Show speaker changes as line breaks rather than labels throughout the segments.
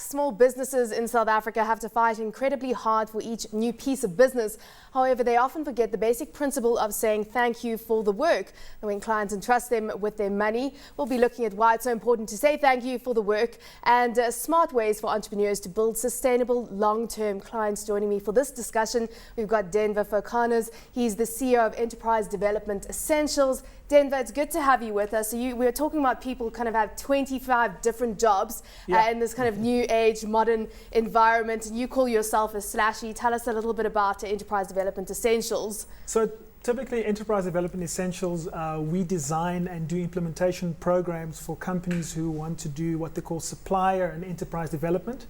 small businesses in South Africa have to fight incredibly hard for each new piece of business. However, they often forget the basic principle of saying thank you for the work. And when clients entrust them with their money, we'll be looking at why it's so important to say thank you for the work and smart ways for entrepreneurs to build sustainable long-term clients. Joining me for this discussion, we've got Denvor Phokaners. He's the CEO of Enterprise Development Essentials. Denvor, it's good to have you with us. So we were talking about people kind of have 25 different jobs in this kind of new age, modern environment, and you call yourself a slashy. Tell us a little bit about Enterprise Development Essentials.
So typically, Enterprise Development Essentials, we design and do implementation programs for companies who want to do what they call supplier and enterprise development.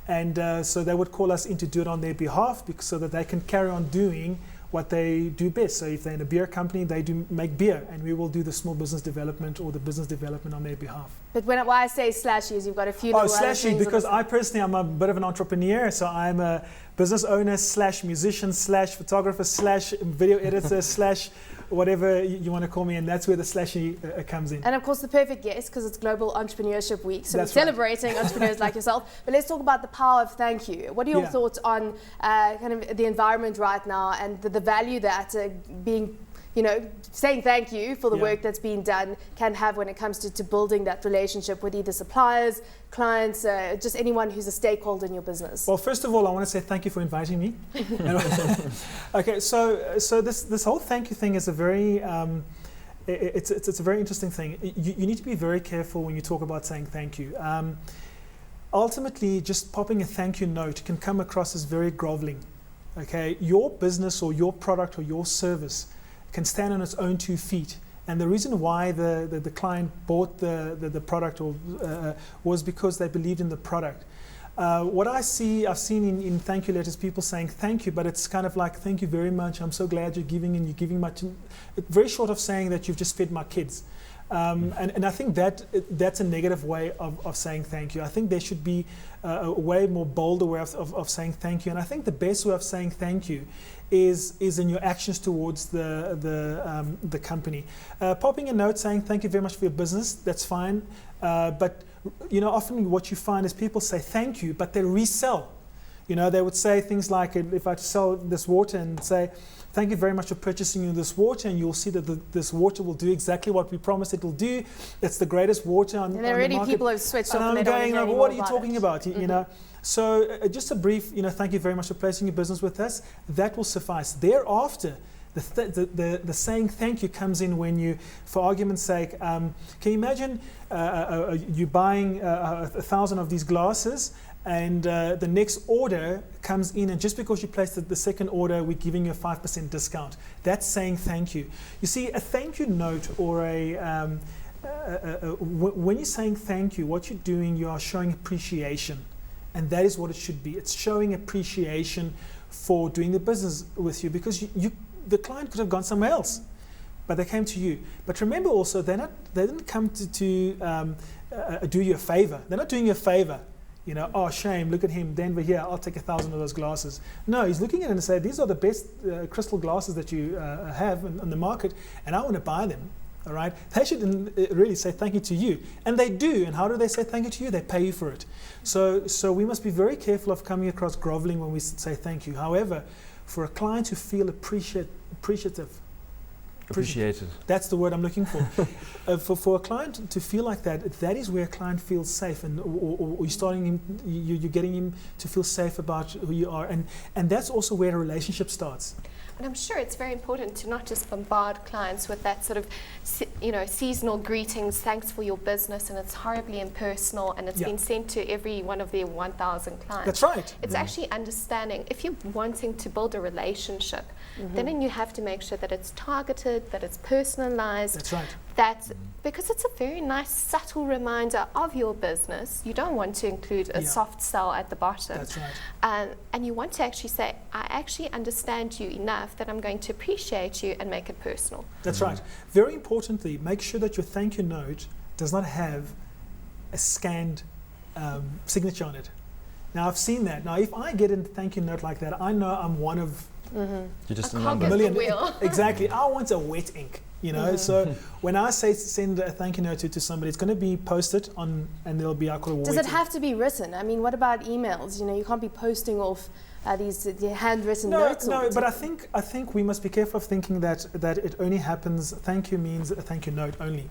And so they would call us in to do it on their behalf so that they can carry on doing what they do best. So if they're in a beer company, they do make beer, and we will do the small business development or the business development on their behalf.
But why I say slashy is you've got a few little
slashy, because I personally am a bit of an entrepreneur, so I'm a business owner / musician / photographer / video editor / whatever you want to call me, and that's where the slashy comes in.
And of course the perfect guest, because it's Global Entrepreneurship Week, so
that's
we're celebrating entrepreneurs like yourself. But let's talk about the power of thank you. What are your thoughts on kind of the environment right now and the value that being, saying thank you for the work that's being done can have when it comes to building that relationship with either suppliers, clients, just anyone who's a stakeholder in your business?
Well, first of all, I want to say thank you for inviting me. Okay, so this whole thank you thing is a very it's a very interesting thing. You need to be very careful when you talk about saying thank you. Ultimately, just popping a thank you note can come across as very groveling. Okay, your business or your product or your service can stand on its own 2 feet. And the reason why the client bought the product was because they believed in the product. What I've seen in thank you letters, people saying thank you, but it's kind of like, thank you very much, I'm so glad you're giving and you're giving much. Very short of saying that you've just fed my kids. And I think that's a negative way of saying thank you. I think there should be a way more bolder way of saying thank you. And I think the best way of saying thank you is in your actions towards the company. Popping a note saying thank you very much for your business, that's fine. But often what you find is people say thank you, but they resell. They would say things like, if I sell this water and say, thank you very much for purchasing this water, and you'll see that this water will do exactly what we promised it will do. It's the greatest water on the market.
And already people have switched off
and I'm going, well, what are you talking about? So just a brief, thank you very much for placing your business with us. That will suffice. Thereafter, the saying thank you comes in when you, for argument's sake, can you imagine you buying 1,000 of these glasses, and the next order comes in, and just because you placed the second order, we're giving you a 5% discount. That's saying thank you. You see, a thank you note or when you're saying thank you, what you're doing, you are showing appreciation. And that is what it should be. It's showing appreciation for doing the business with you, because the client could have gone somewhere else, but they came to you. But remember also, they didn't come to do you a favor. They're not doing you a favor. Oh, shame, look at him, Denver, here, I'll take 1,000 of those glasses. No, he's looking at it and saying, these are the best crystal glasses that you have on the market, and I want to buy them. All right? They should really say thank you to you. And they do. And how do they say thank you to you? They pay you for it. So we must be very careful of coming across groveling when we say thank you. However, for a client to feel appreciated. That's the word I'm looking for. For a client to feel like that is where a client feels safe, and or you're getting him to feel safe about who you are, and that's also where a relationship starts.
And I'm sure it's very important to not just bombard clients with that sort of, seasonal greetings, thanks for your business, and it's horribly impersonal, and it's been sent to every one of their 1,000 clients.
That's right.
It's actually understanding, if you're wanting to build a relationship, then you have to make sure that it's targeted, that it's personalized.
That's right.
That's because it's a very nice, subtle reminder of your business. You don't want to include a soft sell at the bottom.
That's right.
And you want to actually say, I actually understand you enough that I'm going to appreciate you, and make it personal.
That's right. Very importantly, make sure that your thank you note does not have a scanned signature on it. Now, I've seen that. Now, if I get a thank you note like that, I know I'm one of
You're just a
cog
number.
in the
million.
wheel.
Exactly. I want a wet ink. You know, so when I say send a thank you note to somebody, it's going to be posted on, and there'll be alcohol.
Does it have to be written? I mean, what about emails? You know, you can't be posting off these handwritten notes.
No, but I think we must be careful of thinking that it only happens. Thank you means a thank you note only.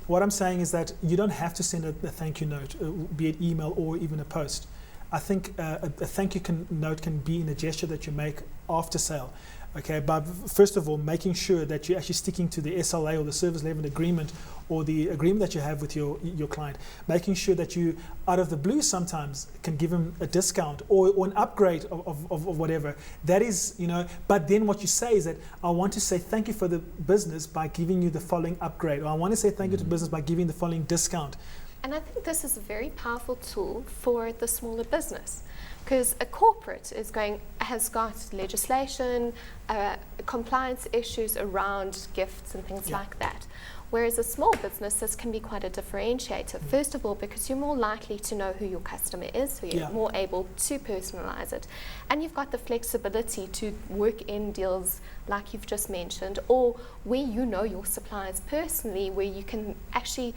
What I'm saying is that you don't have to send a thank you note, be it email or even a post. I think a thank you note can be in a gesture that you make after sale. Okay, but first of all, making sure that you're actually sticking to the SLA or the service level agreement or the agreement that you have with your client. Making sure that you, out of the blue sometimes, can give them a discount or an upgrade of whatever. That is, you know, but then what you say is that I want to say thank you for the business by giving you the following upgrade, or I want to say thank you to business by giving the following discount.
And I think this is a very powerful tool for the smaller business, because a corporate has got legislation, compliance issues around gifts and things like that. Whereas a small business, this can be quite a differentiator. First of all, because you're more likely to know who your customer is, so you're more able to personalize it. And you've got the flexibility to work in deals like you've just mentioned, or where you know your suppliers personally, where you can actually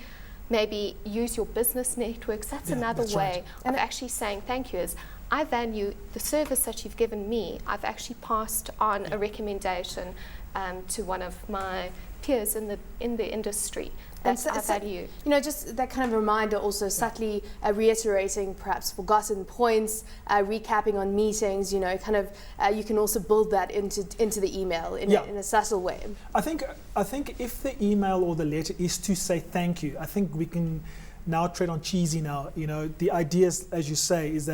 maybe use your business networks. That's another way of actually saying thank you, is I value the service that you've given me. I've actually passed on a recommendation to one of my peers in the industry. That's I value.
You know, just that kind of reminder, also subtly reiterating perhaps forgotten points, recapping on meetings. You know, kind of you can also build that into the email in a subtle way.
I think if the email or the letter is to say thank you, I think we can now tread on cheesy now. You know, the idea is, as you say, is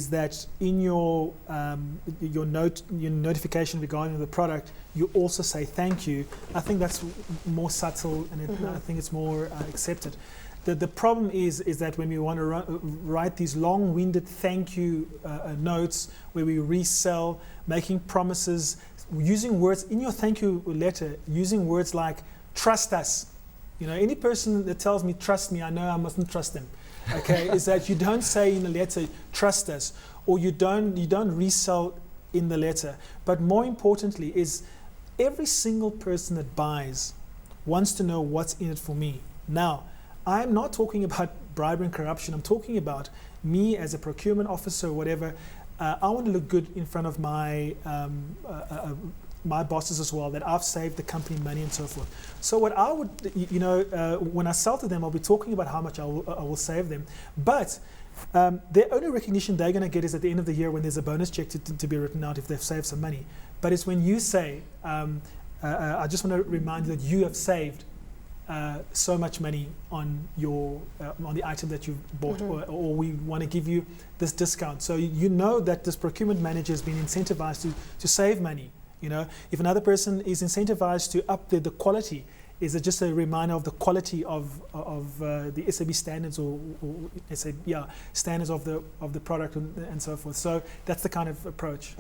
that in your notification regarding the product, you also say thank you. I think that's more subtle, and I think it's more accepted. The problem is that when we want to write these long-winded thank you notes where we resell, making promises, using words in your thank you letter, using words like trust us. You know, any person that tells me trust me, I know I mustn't trust them. Okay, is that you don't say in the letter trust us, or you don't resell in the letter. But more importantly is every single person that buys wants to know what's in it for me. Now, I'm not talking about bribery and corruption. I'm talking about me as a procurement officer or whatever. I want to look good in front of my my bosses as well, that I've saved the company money and so forth. So what I would, when I sell to them, I'll be talking about how much I will save them. But the only recognition they're going to get is at the end of the year when there's a bonus check to be written out if they've saved some money. But it's when you say, I just want to remind you that you have saved so much money on your on the item that you've bought, or we want to give you this discount. So you know that this procurement manager has been incentivized to save money. You know, if another person is incentivized to up the quality, is it just a reminder of the quality of the SAB standards or standards of the product and so forth. So that's the kind of approach.